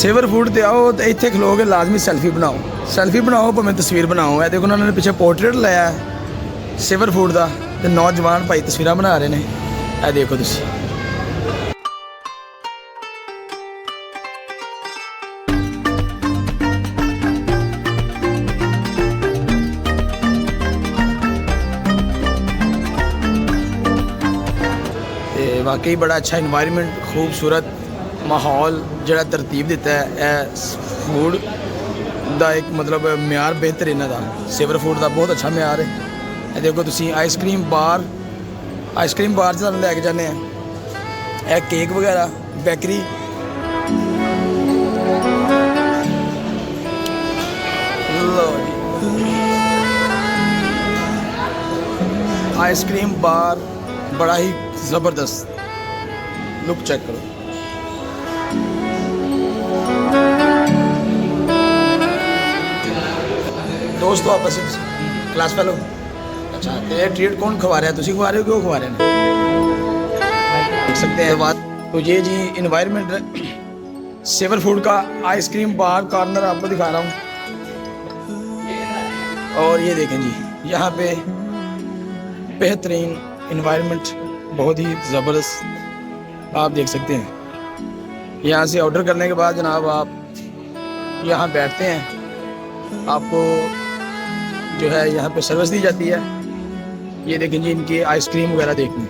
Saver food ते आओ तो इतने खलो के लाजमी सैल्फी बनाओ भावें तस्वीर बनाओ। है देखो उन्होंने पिछले पोर्ट्रेट लाया सेवर फूड का तो नौजवान भाई तस्वीर बना रहे हैं। यह देखो तुम वाकई बड़ा अच्छा इन्वायरमेंट खूबसूरत माहौल जरा तरतीब दिता है फूड का एक मतलब म्यार बेहतर इन्हों का सेवर फूड का बहुत अच्छा म्यार है। देखो तुम आइसक्रीम बार से लैके जाने केक वगैरह बेकरी लो आइसक्रीम बार बड़ा ही ज़बरदस्त लुक चेक करो। दोस्तों आपस क्लास फेलो अच्छा ये ट्रीट कौन खवा रहा है तुम खवा रहे हो क्यों खवा रहे हैं देख सकते हैं बात। तो ये जी इन्वायरमेंट सेवर फूड का आइसक्रीम बार कॉर्नर आपको दिखा रहा हूँ। और ये देखें जी यहाँ पे बेहतरीन इन्वायरमेंट बहुत ही ज़बरदस्त आप देख सकते हैं। यहाँ से ऑर्डर करने के बाद जनाब आप यहाँ बैठते हैं आपको जो है यहाँ पे सर्विस दी जाती है। ये देखें जी इनकी आइसक्रीम वगैरह देखनी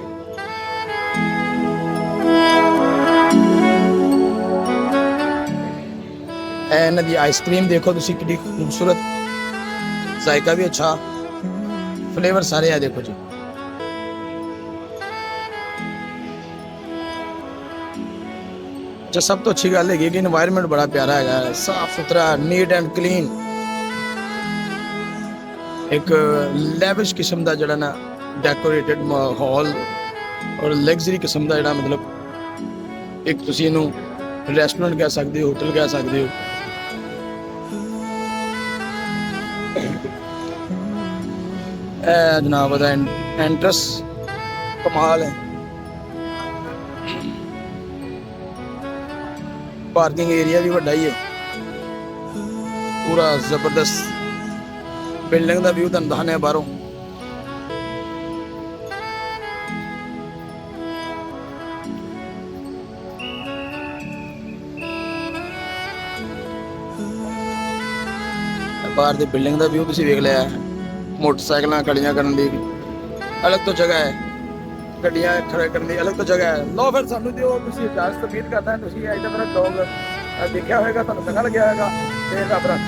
इन्हों की आइसक्रीम देखो तुम कि खूबसूरत जायका भी अच्छा फ्लेवर सारे है। देखो जी जो सब तो अच्छी गल है कि इन्वायरमेंट बड़ा प्यारा है साफ सुथरा नीट एंड क्लीन एक लैविश किस्म का जड़ा ना डेकोरेटेड माहौल और लग्जरी किस्म का जड़ा मतलब एक तुसी इनू रेस्टोरेंट कह सकते हो होटल कह सकते हो। जनाब एंट्रस कमाल है पार्किंग एरिया भी वड्डा ही है पूरा जबरदस्त बिल्डिंग का व्यू तुम दिखाने बाहरों। बाहर की बिल्डिंग का व्यू तुम वेख लिया मोटरसाइकिल खड़ियां करने की अलग तो जगह है गड्डियां खड़े करने की अलग तो जगह है। लो फिर सानू दिओ तुसीं इजाजत उम्मीद करदा तुसीं अज तक मेरा ब्लॉग देखा होगा तुहानूं चंगा लग्या होगा। ते रब रख।